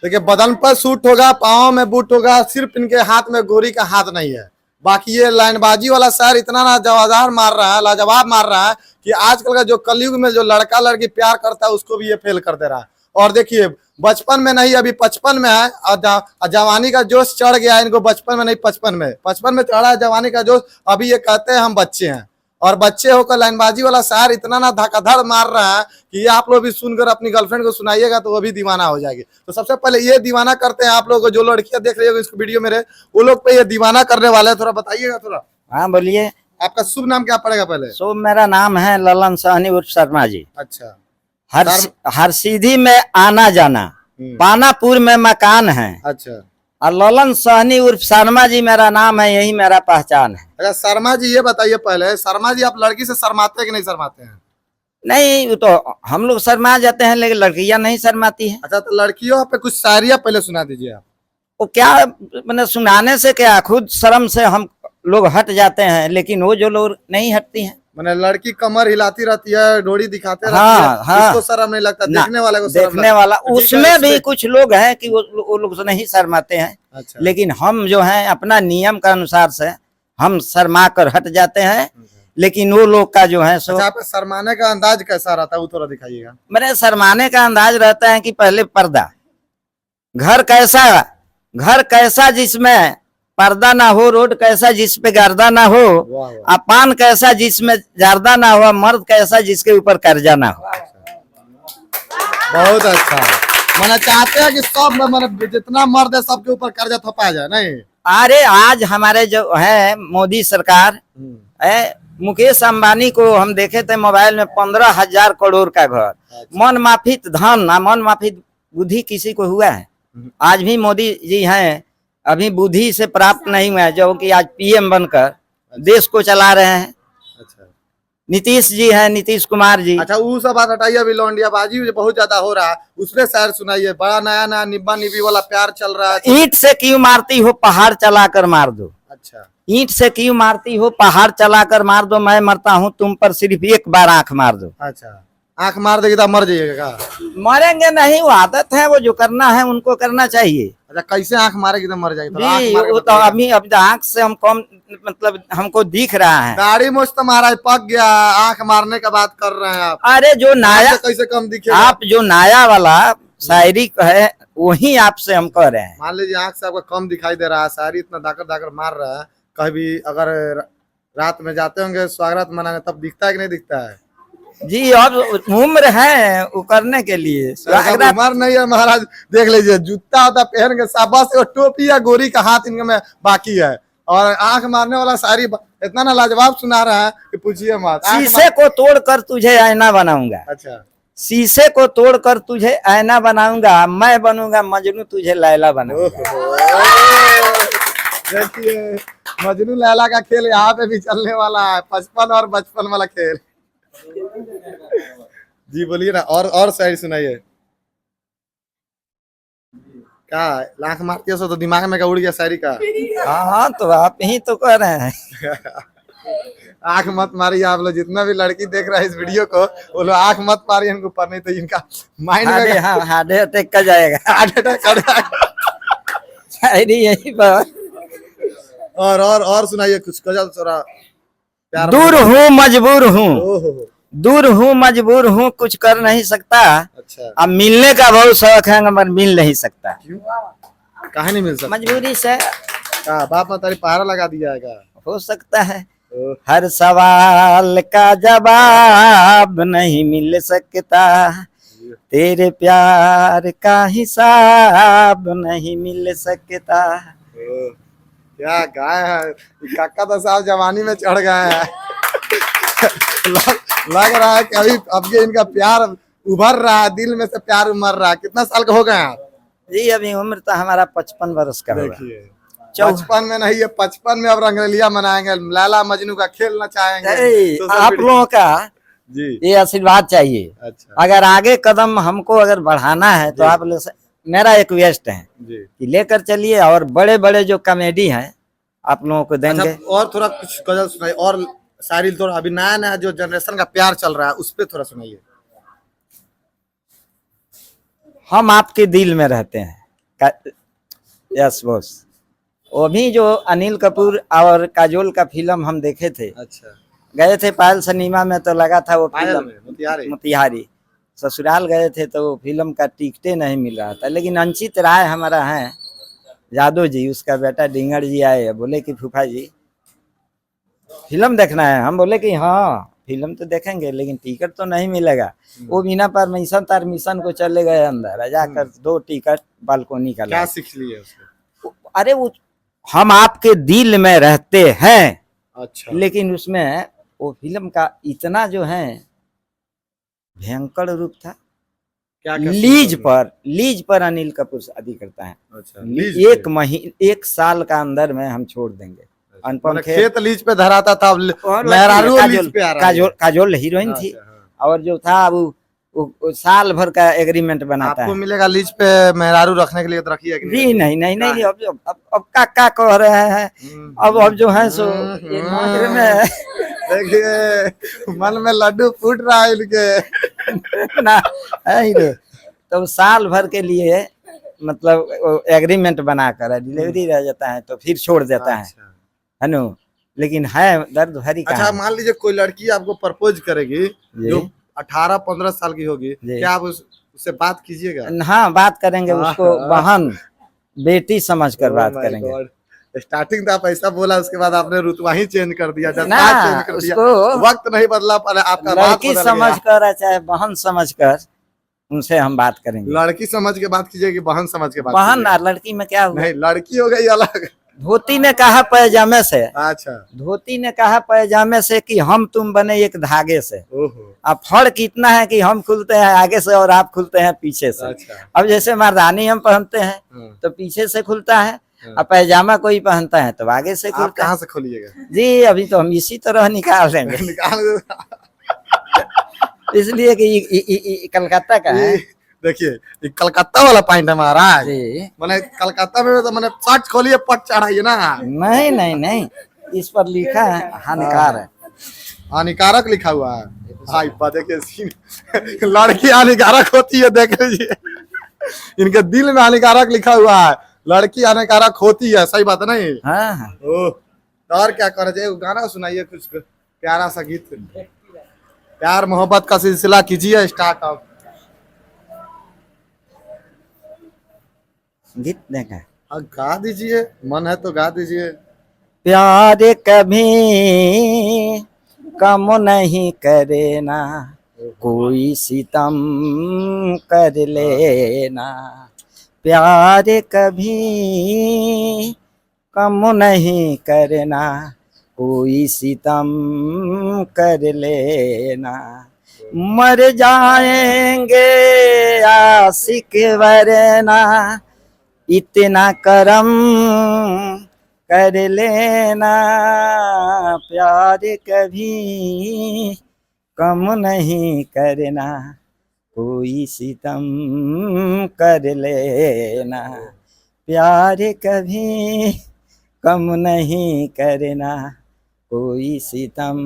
देखिए बदन पर सूट होगा, पाँव में बूट होगा, सिर्फ इनके हाथ में गोरी का हाथ नहीं है। बाकी ये लाइनबाजी वाला शहर इतना ना जवाबदार मार रहा है, लाजवाब मार रहा है कि आजकल का जो कलयुग में जो लड़का लड़की प्यार करता है उसको भी ये फेल कर दे रहा है। और देखिए बचपन में नहीं अभी 55 में है और जवानी का जोश चढ़ गया है इनको। बचपन में नहीं 55 में चढ़ा है जवानी का जोश। अभी ये कहते हैं हम बच्चे हैं, और बच्चे होकर लाइनबाजी वाला शायर इतना ना धड़ाधड़ मार रहा है कि ये आप लोग भी सुनकर अपनी गर्लफ्रेंड को सुनाइएगा तो वो भी दीवाना हो जाएगी। तो सबसे पहले ये दीवाना करते हैं आप लोग को, जो लड़कियां देख रही होगी इसको वीडियो मेरे, वो लोग पे ये दीवाना करने वाले हैं। थोड़ा बताइएगा थोड़ा। हाँ बोलिए। आपका शुभ नाम क्या पड़ेगा पहले? शुभ मेरा नाम है ललन सहनी उर्फ शर्मा जी। अच्छा। हर सीधी में आना जाना, पानापुर में मकान है। अच्छा। और ललन सहनी उर्फ शर्मा जी मेरा नाम है, यही मेरा पहचान है। अच्छा शर्मा जी ये बताइए पहले, शर्मा जी आप लड़की से शर्माते हैं कि नहीं शर्माते हैं? नहीं, वो तो हम लोग शर्मा जाते हैं लेकिन लड़कियां नहीं शर्माती है। अच्छा तो लड़कियों पे कुछ शायरियाँ पहले सुना दीजिए आप। वो क्या मैंने सुनाने से क्या, खुद शर्म से हम लोग हट जाते हैं, लेकिन वो जो लोग नहीं हटती हैं। मैंने लड़की कमर हिलाती रहती है, डोरी दिखाते रहती हाँ, है, हाँ, इसको शर्म नहीं लगता, देखने वाले को देखने वाला उसमें भी कुछ लोग हैं कि वो लोग तो नहीं शर्माते हैं। अच्छा। लेकिन हम जो हैं अपना नियम का अनुसार से हम शर्मा कर हट जाते हैं, लेकिन वो लोग का जो है सो। अच्छा आप शर्माने का अंदाज कैसा रहता है वो थोड़ा दिखाइएगा। मेरे शर्माने का अंदाज रहता है कि पहले पर्दा, घर कैसा जिसमें पर्दा ना हो, रोड कैसा जिस पे गर्दा ना हो, पान कैसा जिसमें जर्दा ना हो, मर्द कैसा जिसके ऊपर कर्जा ना हो। बहुत अच्छा। मैंने चाहते हैं कि सब मैंने जितना मर्द है सबके ऊपर कर्जा थपाया जाए। नहीं अरे आज हमारे जो है मोदी सरकार है, मुकेश अंबानी को हम देखे थे मोबाइल में 15,000 करोड़ का घर। मन माफिक धन, मन माफिक बुद्धि किसी को हुआ है? आज भी मोदी जी हैं, अभी बुद्धि से प्राप्त नहीं हुआ है, जो कि आज पीएम बनकर देश को चला रहे हैं। अच्छा। नीतीश जी हैं, नीतीश कुमार जी। अच्छा वो सब बात हटाइए, अभी लौंडियाबाजी बहुत ज्यादा हो रहा है, उसमें शायर सुनाइए। बड़ा नया नया निब्बा निबी वाला प्यार चल रहा है। ईंट से क्यों मारती हो, पहाड़ चलाकर मार दो। अच्छा। ईंट से क्यों मारती हो, पहाड़ चलाकर मार दो, मैं मरता हूँ तुम पर सिर्फ एक बार आंख मार दो। अच्छा आंख मार देगी तो मर जाइएगा? मरेंगे नहीं, वो आदत है, वो जो करना है उनको करना चाहिए। अच्छा कैसे आंख मारेगी तो मर जाएगी? वो तो अभी आंख से हम कम, मतलब हमको दिख रहा है। दाढ़ी मुझ तो महाराज पक गया, आंख मारने का बात कर रहे हैं आप। अरे जो नाया कैसे कम दिखे? आप जो नाया वाला शायरी है वही आपसे हम कह रहे हैं। मान लीजिए आंख से आपको कम दिखाई दे रहा है, शायरी इतना दाकर दाकर मार रहा है, कभी अगर रात में जाते होंगे स्वागत मनाने तब दिखता है कि नहीं दिखता है? जी अब उम्र है वो करने के लिए। उम्र नहीं है महाराज, देख लीजिए जूता होता पहन के शाबाश, टोपी या गोरी का हाथ इनके में बाकी है, और आंख मारने वाला शायरी इतना ना लाजवाब सुना रहा है कि पूछिए मत। शीशे को तोड़कर तुझे आईना बनाऊंगा। अच्छा। शीशे को तोड़कर तुझे आईना बनाऊंगा, मैं बनूंगा मजनू, तुझे लैला बनाऊंगा। देखिए मजनू लैला का खेल यहाँ पे भी चलने वाला है, 55 और बचपन वाला खेल। जी बोलिए ना, और शायरी सुनाइए। क्या लाख मारती है तो दिमाग में क्या उड़ गया शायरी का? हाँ तो आप ही तो कह रहे हैं। आंख मत मारिए आप लोग, जितना भी लड़की देख रहा है इस वीडियो को, वो लोग आंख मत मारिए इनको, पर नहीं तो इनका माइंड में हार्ट अटैक का जाएगा। हार्ट अटैक कर जाएगा। शायरी यही बात। और सुनाइए कुछ थोड़ा। दूर हूँ मजबूर हूँ, दूर हूँ मजबूर हूँ, कुछ कर नहीं सकता। अच्छा। अब मिलने का बहुत शौक है मगर मिल नहीं सकता। क्यों? कहाँ नहीं मिल सकता? मजबूरी से। बाप मतारी पहरा लगा दिया है? हो सकता है। हर सवाल का जवाब नहीं मिल सकता, तेरे प्यार का हिसाब नहीं मिल सकता। क्या गाय है काका, तो साहब जवानी में चढ़ गए हैं। लग रहा है कि अभी अब इनका प्यार उभर रहा है, दिल में से प्यार उमर रहा है। कितना साल का हो गए आप? जी अभी उम्र तो हमारा 55 वर्ष का होगा। 55 में नहीं है, 55 में अब रंगरेलिया मनाएंगे, लैला मजनू का खेलना चाहेंगे। तो आप लोगों का जी ये आशीर्वाद चाहिए। अच्छा। अगर आगे कदम हमको अगर बढ़ाना है तो आप लोग, मेरा एक रिक्वेस्ट है कि लेकर चलिए, और बड़े बड़े जो कॉमेडी हैं आप लोगों को देंगे। अच्छा, और थोड़ा कुछ गजल सुनाइए, और शायरी थोड़ा, अभी नया नया जो जनरेशन का प्यार चल रहा है उस पे थोड़ा सुनाइए। हम आपके दिल में रहते हैं, यस बॉस। वो भी जो अनिल कपूर और काजोल का फिल्म हम देखे थे, अच्छा, गए थे पायल सिनेमा में, तो लगा था वो पायल फिल्म में मोतिहारी। मोतिहारी। ससुराल गए थे तो वो फिल्म का टिकटे नहीं मिल रहा था, लेकिन अंचित राय हमारा है यादव जी, उसका बेटा डिंगर जी आए, बोले कि फूफा जी फिल्म देखना है। हम बोले कि हाँ फिल्म तो देखेंगे, लेकिन टिकट तो नहीं मिलेगा। वो बिना परमिशन को चले गए अंदर, जाकर 2 टिकट बालकोनी का क्या लाए। सीख लिए उसको? अरे वो हम आपके दिल में रहते हैं, अच्छा, लेकिन उसमें वो फिल्म का इतना जो है भयंकर रूप था। क्या क्या लीज पर अनिल कपूर शादी करता है। अच्छा, एक साल का अंदर में हम छोड़ देंगे। अनुपम मतलब खेर खेत लीज पे धराता था, अब और मेहरारू लीज काजोल पे आ रहा है। काजोल हीरोइन थी, अच्छा, हाँ। और जो था वो साल भर का एग्रीमेंट बनाता आपको है। मिलेगा लीज पे मेहरारू रखने के लिए, तो रखिए कि जी नहीं नहीं क्या नहीं, है? अब का कह रहे हैं। अब जो है सो ये मात्र में देखिए मन में लड्डू फूट रहा है इनके। ना है हीरो। तो साल भर के लिए मतलब एग्रीमेंट बनाकर डिलीवरी रह जाता है, तो फिर छोड़ देता अच्छा, है नो। लेकिन है दर्द भरी अच्छा, कहानी। मान लीजिए कोई लड़की आपको प्रपोज करेगी जी। जो 18-15 साल की होगी, जी। क्या आप उससे बात कीजिएगा? हाँ बात करेंगे, उसको बहन बेटी समझकर बात Oh my करेंगे। God! स्टार्टिंग तो आप ऐसा बोला, उसके बाद आपने रुतबा ही चेंज कर दिया, ना, जज्बात चेंज कर दिया, उसको वक्त नहीं बदला पर आपका बात लड़की बदल समझ गया। कर चाहे बहन समझ कर उनसे हम बात करेंगे। लड़की समझ के बात कीजिए कि बहन समझ के बात बहन कीजिए? और लड़की में क्या हुआ? नहीं, लड़की हो गई अलग। धोती ने कहा पैजामे से, अच्छा, धोती ने कहा पैजामे से कि हम तुम बने एक धागे से। ओहो, अब फर्क इतना है कि हम खुलते हैं आगे से और आप खुलते हैं पीछे से। अच्छा, अब जैसे मर्दानी हम पहनते हैं हाँ, तो पीछे से खुलता है, हाँ। और पैजामा कोई पहनता है तो आगे से आप खुलता है। कहाँ से खोलिएगा? जी अभी तो हम इसी तरह निकाल देंगे, निकाल। इसलिए कि ये कलकत्ता का है। देखिए, ये कलकत्ता वाला पॉइंट है महाराज। जी मैंने कलकत्ता में तो मैंने शर्ट खोलिए, पट चढ़ाइए ना। नहीं नहीं नहीं, इस पर लिखा है हानिकार है। हानिकारक लिखा हुआ है। भाई देखिए सीन, लड़की हानिकारक होती है, देख लीजिए इनके दिल में हानिकारक लिखा हुआ है, लड़की हानिकारक होती है। सही बात है ना ये? हाँ हाँ। ओह, तो और क्या करना चाहिए? गाना सुनाइए कुछ प्यारा सा गीत, प्यार मोहब्बत का सिलसिला कीजिए स्टार्ट। अब गीत देखा, गा दीजिए, मन है तो गा दीजिए। प्यार कभी कम नहीं करे ना, कोई सितम कर लेना। प्यार कभी कम नहीं करना, कोई सितम कर लेना। मर जाएंगे आशिक वरना, इतना करम कर लेना। प्यार कभी कम नहीं करना, कोई सितम कर लेना। प्यार कभी कम नहीं करना, कोई सितम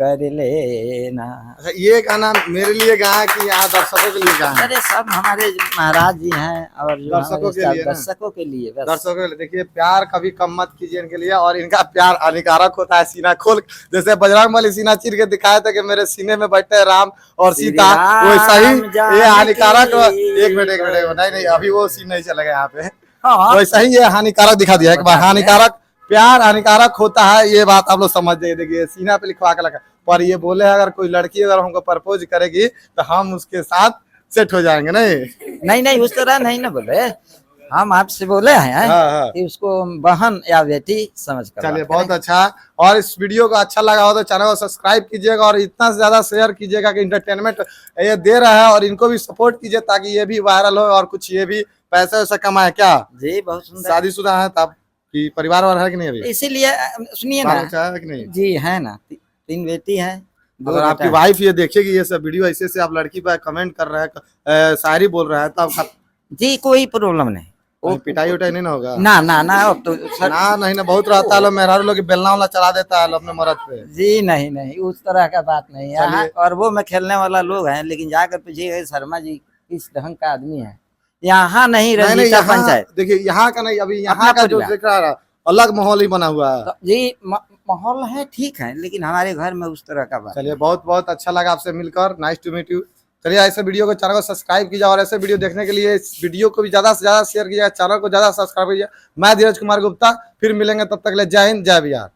कर लेना। अच्छा, ये गाना मेरे लिए गा है कि यहाँ दर्शकों के लिए गा है? अरे सब हमारे महाराज जी हैं, और जो दर्शकों के लिए ना? दर्शकों के लिए बस। दर्शकों के लिए देखिए, प्यार कभी कम मत कीजिए इनके लिए, और इनका प्यार हानिकारक होता है। सीना खोल, जैसे बजरंगबली सीना चीर के दिखाया था कि मेरे सीने में बैठे राम और सीता, वैसा ही ये हानिकारक। एक मिनट नहीं नहीं, अभी वो सीन नहीं चलेगा यहाँ पे। हाँ वैसा ही ये हानिकारक दिखा दिया एक बार। हानिकारक, प्यार हानिकारक होता है, ये बात आप लोग समझ जाइए। देखिए सीना पे लिखवा के लगा, पर ये बोले अगर कोई लड़की अगर हमको प्रपोज करेगी तो हम उसके साथ सेट हो जाएंगे। नहीं नहीं उस तरह नहीं ना बोले, हम आपसे बोले हैं हाँ। कि उसको बहन या बेटी समझ कर चलिए बात बहुत करें। अच्छा। और इस वीडियो को अच्छा लगा हो तो चैनल को सब्सक्राइब कीजिएगा, और इतना से ज्यादा शेयर कीजिएगा कि इंटरटेनमेंट ये दे रहा है, और इनको भी सपोर्ट कीजिए ताकि ये भी वायरल हो और कुछ ये भी पैसे वैसे कमाए। क्या जी बहुत सुंदर। शादीशुदा है तब कि परिवार वाला है कि नहीं? अभी इसीलिए सुनिए बाल ना बच्चा है कि नहीं? जी, है ना 3 बेटी है, 2 अगर आपकी बेटा है। वाइफ ये देखेगी ये सब वीडियो, ऐसे से आप लड़की पर कमेंट कर रहे हैं, शायरी बोल रहा है, तो आप जी कोई प्रॉब्लम नहीं, कहीं पिटाई उटाई नहीं ना होगा? ना ना ना अब तो ना नहीं ना, बहुत रहता है लोग, मेहरारू लोग बेलना वाला चला देता है अपने मर्द पे। जी नहीं नहीं उस तरह का बात नहीं है। चलिए। और वो में खेलने वाला लोग हैं, लेकिन जाकर पूछिएगा शर्मा जी किस ढंग का आदमी है, यहाँ नहीं नहीं नहीं, रंजीता यहाँ पंचायत। देखिए यहाँ का नहीं, अभी यहाँ अपना का जो परिवार। दिख रहा है अलग माहौल ही बना हुआ है। तो जी माहौल है ठीक है, लेकिन हमारे घर में उस तरह का बात। चलिए बहुत बहुत अच्छा लगा आपसे मिलकर, नाइस टू मीट यू। चलिए ऐसे वीडियो को, चैनल को सब्सक्राइब कीजिए और ऐसे वीडियो देखने के लिए इस वीडियो को भी ज्यादा से ज्यादा शेयर कीजिए, चैनल को ज्यादा सब्सक्राइब कीजिए। मैं धीरज कुमार गुप्ता, फिर मिलेंगे, तब तक के लिए जय हिंद जय बिहार।